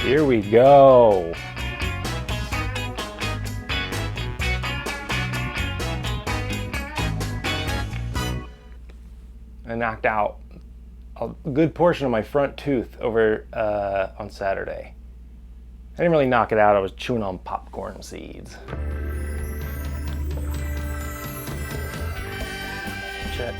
Here we go. I knocked out a good portion of my front tooth over on Saturday. I didn't really knock it out. I was chewing on popcorn seeds. Check.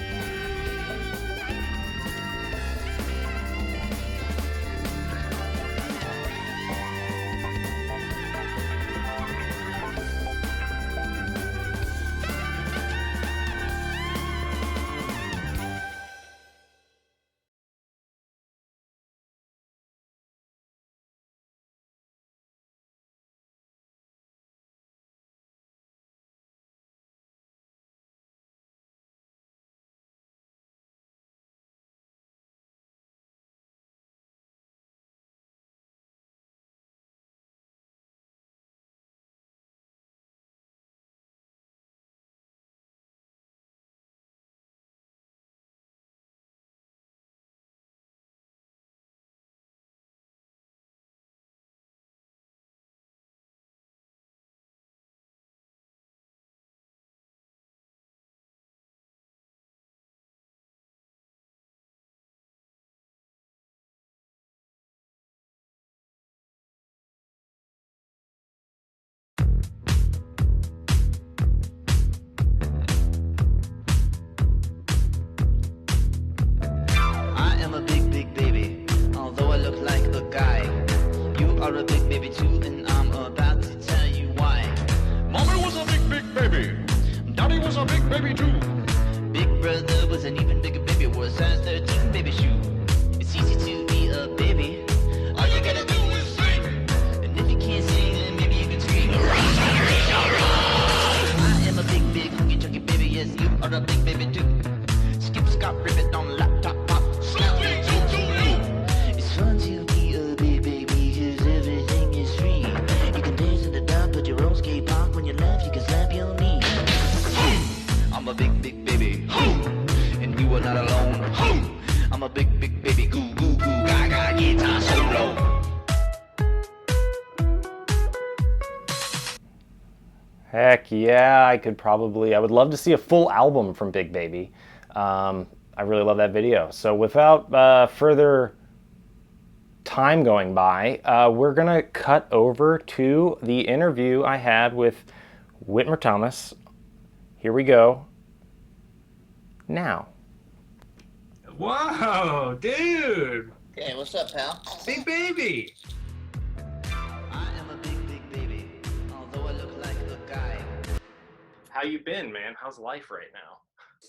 I am a big, big baby, although I look like a guy. You are a big baby too, and I'm about to tell you why. Mommy was a big, big baby. Daddy was a big baby too. Big brother was an even bigger baby, wore a size 13 baby shoe. It's easy to be a baby, all you gotta do is sing. And if you can't sing, then maybe you can scream. I am a big, big, hungry, chunky baby, yes, you are a big baby too. Skip, scop, ribbit on laptop, pop. It's fun to be a big baby, cause everything is free. You can dance in the dark, put your own skate park. When you laugh, you can slap your knee. I'm a big, big baby, and you are not alone. I'm a big, big baby, goo, goo, goo, gaga, guitar solo. Heck yeah, I would love to see a full album from Big Baby. I really love that video. So without further time going by, we're going to cut over to the interview I had with Whitmer Thomas. Here we go. Now. Whoa, dude! Hey, what's up, pal? Big baby! I am a big, big baby, although I look like a guy. How you been, man? How's life right now?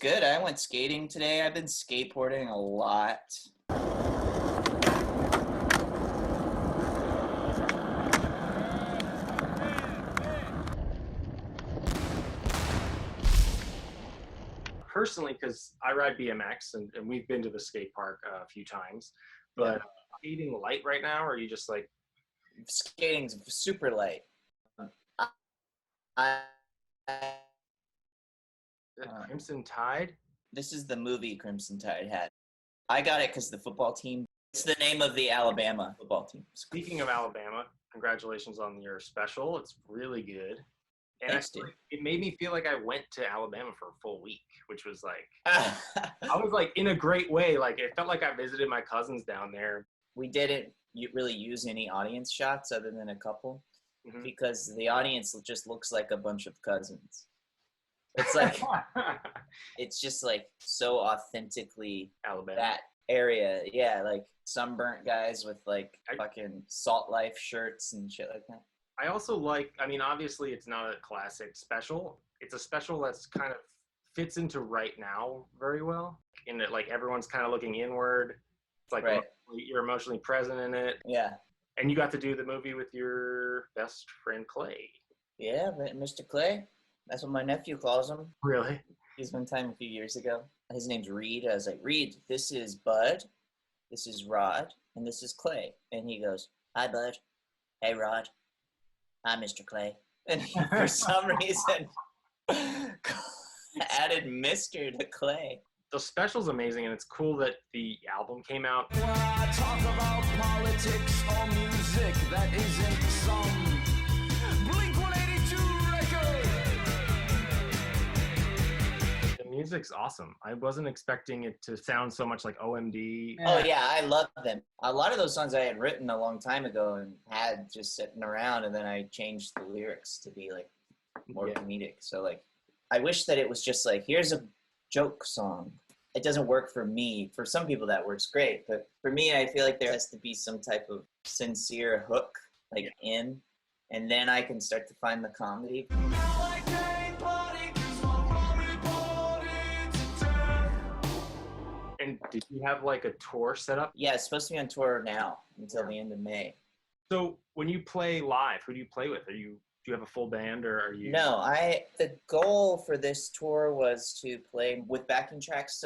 Good, I went skating today. I've been skateboarding a lot. Personally, because I ride BMX and we've been to the skate park a few times, but skating light right now, or are you just like Skating's super light. I Crimson Tide? This is the movie Crimson Tide had. I got it because the football team. It's the name of the Alabama football team. Speaking of Alabama, congratulations on your special. It's really good. And Thanks, dude. it made me feel like I went to Alabama for a full week, which was like, I was like in a great way. Like it felt like I visited my cousins down there. We didn't really use any audience shots other than a couple Mhm. because the audience just looks like a bunch of cousins. It's like, it's just like so authentically Alabama. that area. Yeah, like sunburnt guys with like fucking Salt Life shirts and shit like that. I also like, I mean, obviously it's not a classic special. It's a special that's kind of fits into right now very well. In that, like, everyone's kind of looking inward. It's like Right. you're emotionally present in it. Yeah. And you got to do the movie with your best friend, Clay. Yeah, Mr. Clay. That's what my nephew calls him. Really? He's been time a few years ago. His name's Reed. I was like, Reed, this is Bud, this is Rod, and this is Clay. And he goes, hi, Bud. Hey, Rod. Hi, Mr. Clay. And he, for some reason, added Mr. to Clay. The special's amazing, and it's cool that the album came out. When I talk about politics or music that isn't some Blink-182 record. The music's awesome. I wasn't expecting it to sound so much like OMD. Oh yeah, I love them. A lot of those songs I had written a long time ago and had just sitting around, and then I changed the lyrics to be like more comedic. So like, I wish that it was just like, here's a joke song. It doesn't work for me. For some people that works great, but for me, I feel like there has to be some type of sincere hook, like in, and then I can start to find the comedy. And did you have like a tour set up? Yeah, it's supposed to be on tour now until the end of May. So when you play live, who do you play with? Do you have a full band, or are you? No, the goal for this tour was to play with backing tracks.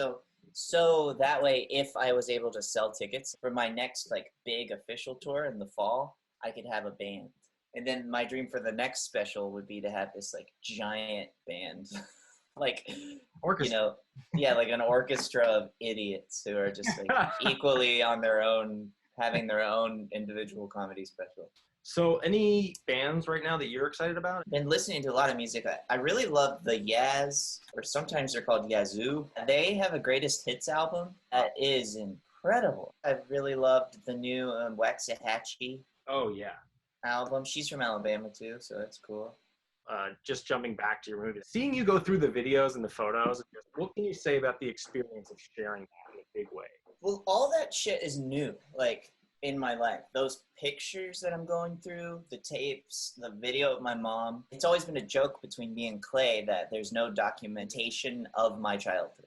So that way, if I was able to sell tickets for my next like big official tour in the fall, I could have a band. And then my dream for the next special would be to have this like giant band, like Orchestra. like an orchestra of idiots who are just like equally on their own, having their own individual comedy special. So any bands right now that you're excited about? Been listening to a lot of music. I really love the Yaz, or sometimes they're called Yazoo. They have a greatest hits album that is incredible. I really loved the new Waxahachie Oh yeah. album. She's from Alabama too, so that's cool. Just jumping back to your movie, seeing you go through the videos and the photos, what can you say about the experience of sharing that in a big way? Well, all that shit is new, like, in my life. Those pictures that I'm going through, the tapes, the video of my mom. It's always been a joke between me and Clay that there's no documentation of my childhood.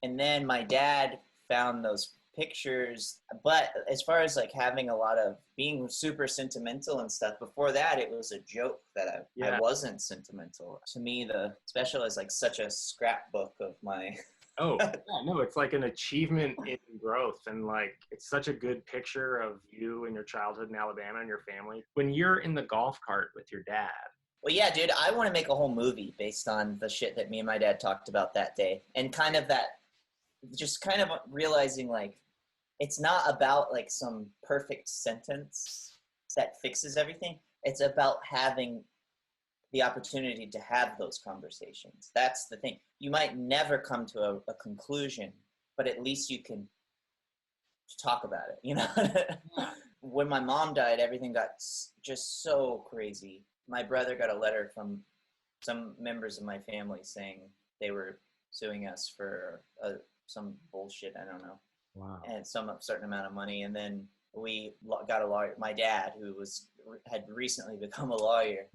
And then my dad found those pictures, but as far as like having a lot of being super sentimental and stuff, before that it was a joke that I wasn't sentimental. To me, the special is like such a scrapbook of my Oh, yeah, no, it's like an achievement in growth, and like it's such a good picture of you and your childhood in Alabama and your family. When you're in the golf cart with your dad. Well, yeah, dude, I want to make a whole movie based on the shit that me and my dad talked about that day, and kind of that, just kind of realizing like it's not about like some perfect sentence that fixes everything. It's about having the opportunity to have those conversations. That's the thing. You might never come to a conclusion, but at least you can talk about it, you know? When my mom died, everything got just so crazy. My brother got a letter from some members of my family saying they were suing us for some bullshit, I don't know. Wow. And some certain amount of money. And then we got a lawyer, my dad, who had recently become a lawyer,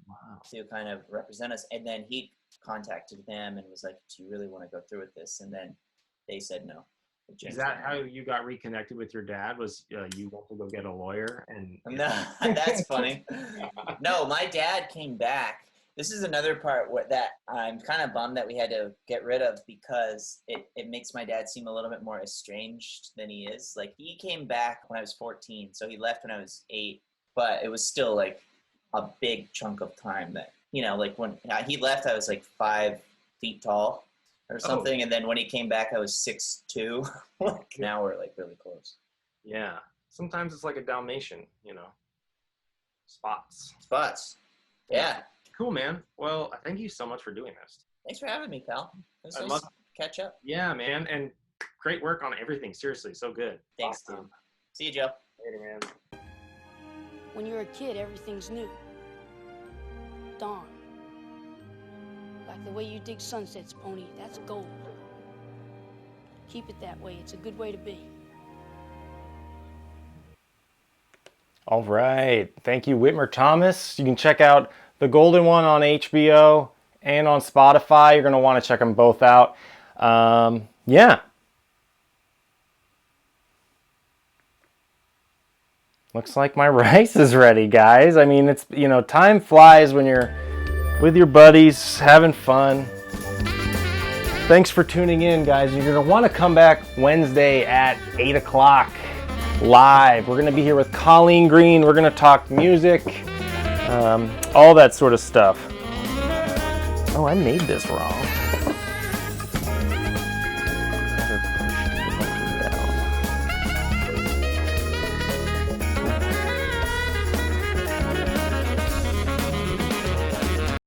to kind of represent us. And then he contacted them and was like, do you really want to go through with this? And then they said no. Is that how you got reconnected with your dad? Was you went to go get a lawyer? And No, that's funny. No, my dad came back. This is another part that I'm kind of bummed that we had to get rid of, because it makes my dad seem a little bit more estranged than he is. Like, he came back when I was 14, so he left when I was 8, but it was still like a big chunk of time that, you know, like when he left, I was like 5 feet tall or something. And then when he came back, I was 6'2". Like, now we're like really close. Yeah. Sometimes it's like a Dalmatian, you know, spots. Yeah. Cool, man. Well, thank you so much for doing this. Thanks for having me, pal. It was nice to catch up. Yeah, man. And great work on everything. Seriously, so good. Thanks, dude. See you, Joe. Later, man. When you're a kid, everything's new. Dawn. Like the way you dig sunsets, Pony, that's gold. Keep it that way. It's a good way to be. All right. Thank you, Whitmer Thomas. You can check out The Golden One on HBO and on Spotify. You're going to want to check them both out. Yeah. Looks like my rice is ready, guys. I mean, it's, you know, time flies when you're with your buddies, having fun. Thanks for tuning in, guys. You're going to want to come back Wednesday at 8 o'clock live. We're going to be here with Colleen Green. We're going to talk music, all that sort of stuff. Oh, I made this wrong.